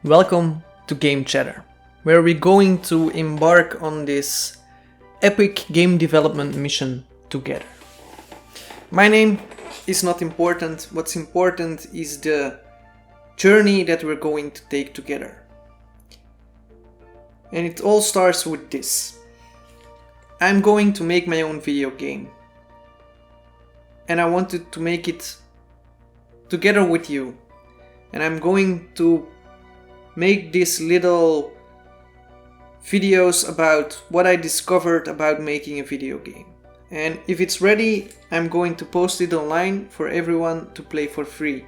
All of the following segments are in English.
Welcome to Game Chatter, where we're going to embark on this epic game development mission together. My name is not important. What's important is the journey that we're going to take together. And it all starts with this. I'm going to make my own video game. And I wanted to make it together with you. And I'm going to make these little videos about what I discovered about making a video game. And if it's ready, I'm going to post it online for everyone to play for free.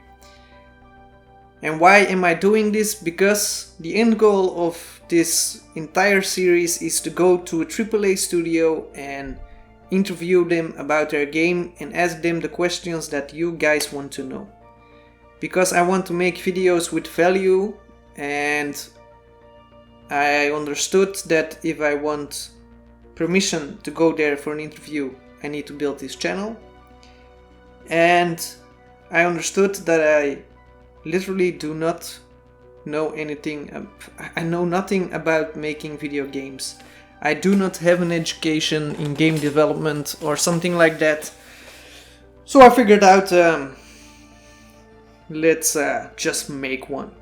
And why am I doing this? Because the end goal of this entire series is to go to a AAA studio and interview them about their game and ask them the questions that you guys want to know. Because I want to make videos with value, and I understood that if I want permission to go there for an interview, I need to build this channel. And I understood that I literally do not know anything. I know nothing about making video games. I do not have an education in game development or something like that. So I figured out, let's just make one.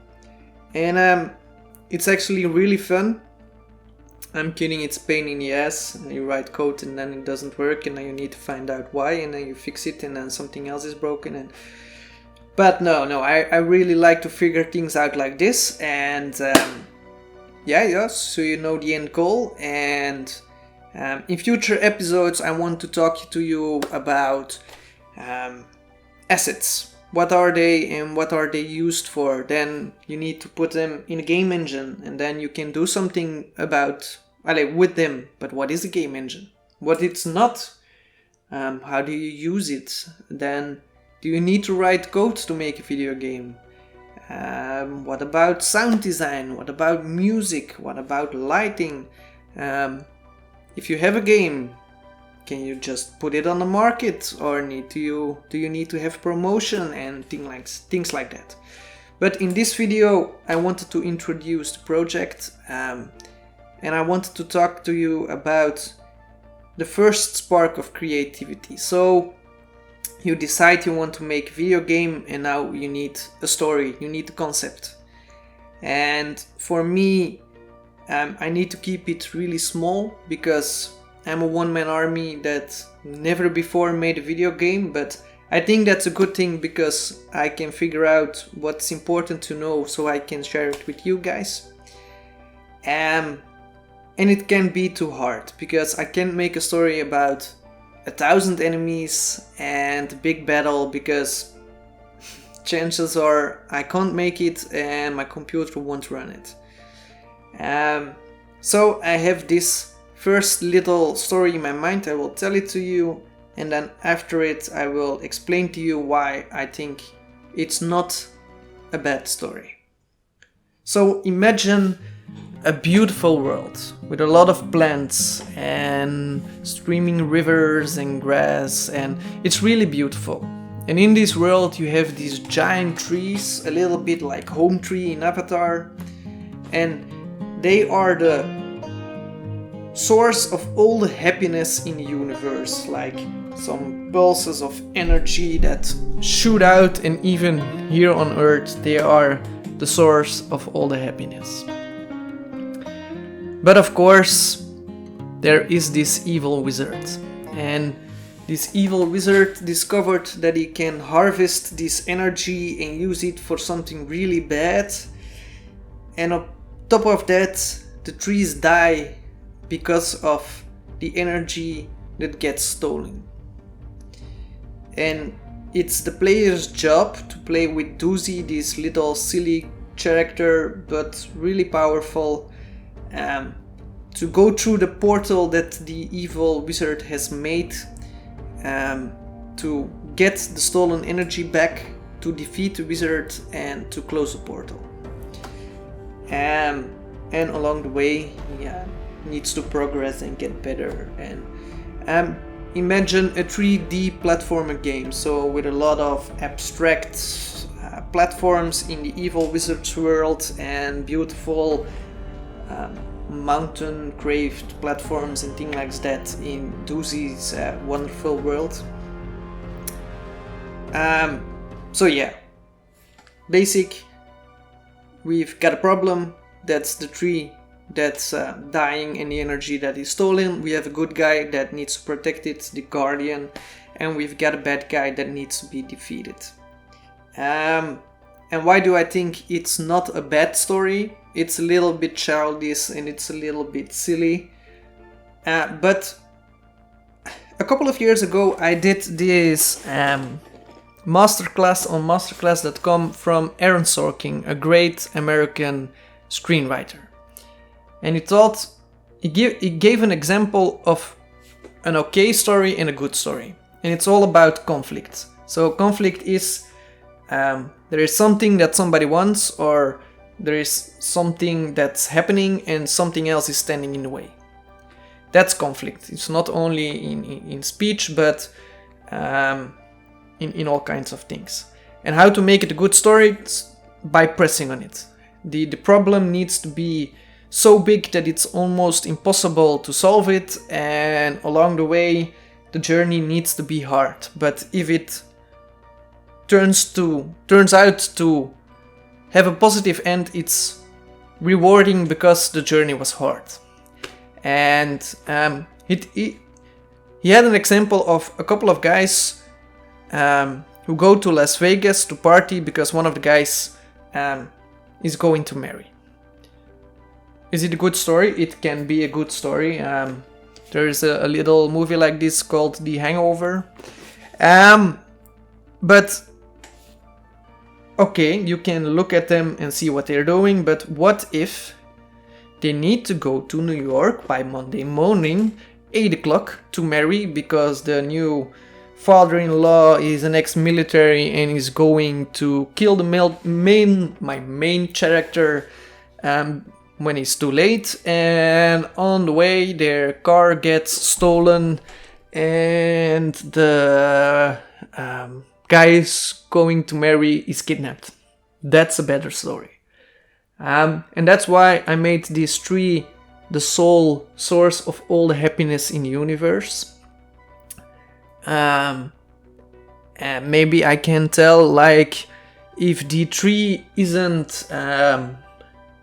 And it's actually really fun. I'm kidding, it's pain in the ass. And you write code and then it doesn't work, and then you need to find out why, and then you fix it, and then something else is broken. But no, I really like to figure things out like this. And so you know the end goal. And in future episodes, I want to talk to you about assets. What are they and what are they used for? Then you need to put them in a game engine, and then you can do something with them. But what is a game engine? What it's not? How do you use it? Then do you need to write code to make a video game? What about sound design? What about music? What about lighting? If you have a game, can you just put it on the market, or do you need to have promotion and things like that? But in this video, I wanted to introduce the project, and I wanted to talk to you about the first spark of creativity. So you decide you want to make a video game, and now you need a story, you need a concept. And for me, I need to keep it really small, because I'm a one-man army that never before made a video game, but I think that's a good thing, because I can figure out what's important to know so I can share it with you guys. And it can be too hard, because I can't make a story about 1,000 enemies and a big battle, because chances are I can't make it and my computer won't run it. So I have this first little story in my mind. I will tell it to you, and then after it I will explain to you why I think it's not a bad story. So imagine a beautiful world with a lot of plants and streaming rivers and grass, and it's really beautiful. And in this world you have these giant trees, a little bit like Home Tree in Avatar, and they are the source of all the happiness in the universe, like some pulses of energy that shoot out, and even here on Earth they are the source of all the happiness. But of course there is this evil wizard, and this evil wizard discovered that he can harvest this energy and use it for something really bad, and on top of that the trees die because of the energy that gets stolen. And it's the player's job to play with Doozy, this little silly character but really powerful, to go through the portal that the evil wizard has made, to get the stolen energy back, to defeat the wizard, and to close the portal. And along the way, needs to progress and get better. And imagine a 3D platformer game, so with a lot of abstract platforms in the evil wizard's world and beautiful mountain craved platforms and things like that in Doozy's wonderful world. So yeah, basic, we've got a problem, that's the tree that's dying and the energy that is stolen. We have a good guy that needs to protect it, the guardian, and we've got a bad guy that needs to be defeated. And why do I think it's not a bad story? It's a little bit childish and it's a little bit silly. But a couple of years ago I did this masterclass on masterclass.com from Aaron Sorkin, a great American screenwriter. And he gave an example of an okay story and a good story. And it's all about conflict. So conflict is there is something that somebody wants, or there is something that's happening and something else is standing in the way. That's conflict. It's not only in speech, but in all kinds of things. And how to make it a good story? It's by pressing on it. The problem needs to be so big that it's almost impossible to solve it, and along the way the journey needs to be hard. But if it turns out to have a positive end, it's rewarding because the journey was hard. And he had an example of a couple of guys who go to Las Vegas to party because one of the guys is going to marry. Is it a good story? It can be a good story. There is a little movie like this called The Hangover. But okay, you can look at them and see what they're doing, but what if they need to go to New York by Monday morning, 8 o'clock, to marry because the new father-in-law is an ex-military and is going to kill my main character when it's too late, and on the way their car gets stolen and the guys going to marry is kidnapped. That's a better story. And that's why I made this tree the sole source of all the happiness in the universe. And maybe I can tell, like, if the tree isn't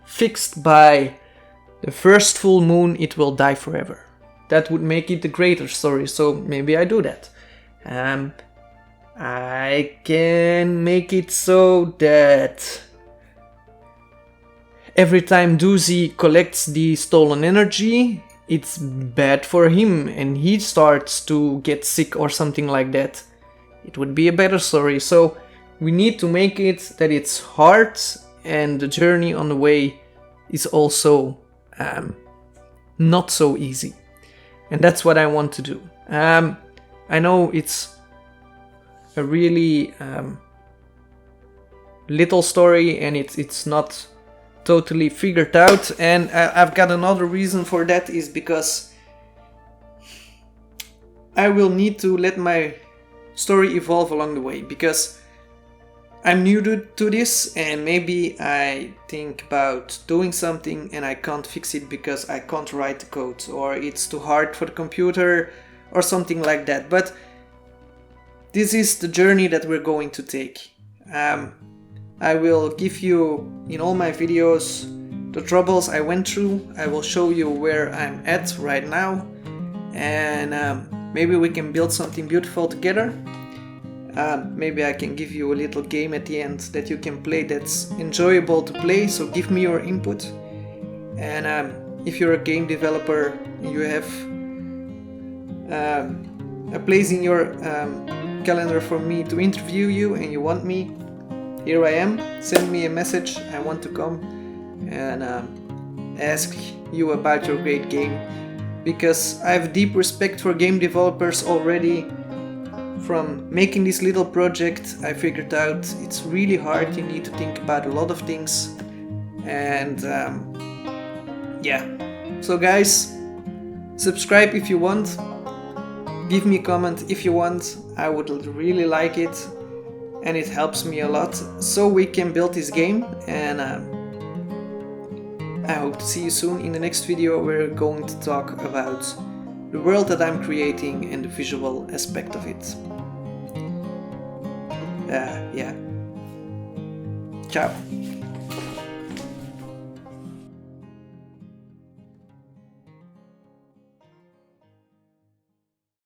fixed by the first full moon, it will die forever. That would make it a greater story, so maybe I do that. I can make it so that every time Doozy collects the stolen energy, it's bad for him and he starts to get sick or something like that. It would be a better story. So we need to make it that it's hard and the journey on the way is also not so easy. And that's what I want to do. I know it's a really little story and it's not totally figured out, and I've got another reason for that, is because I will need to let my story evolve along the way, because I'm new to this and maybe I think about doing something and I can't fix it because I can't write the code or it's too hard for the computer or something like that. But this is the journey that we're going to take. I will give you in all my videos the troubles I went through. I will show you where I'm at right now, and maybe we can build something beautiful together. Maybe I can give you a little game at the end that you can play that's enjoyable to play, so give me your input. And if you're a game developer and you have a place in your calendar for me to interview you and you want me, here I am. Send me a message. I want to come and ask you about your great game, because I have deep respect for game developers already. From making this little project, I figured out it's really hard. You need to think about a lot of things, and yeah. So guys, subscribe if you want. Give me a comment if you want. I would really like it. and it helps me a lot so we can build this game. And I hope to see you soon. In the next video we're going to talk about the world that I'm creating and the visual aspect of it. Yeah. Ciao.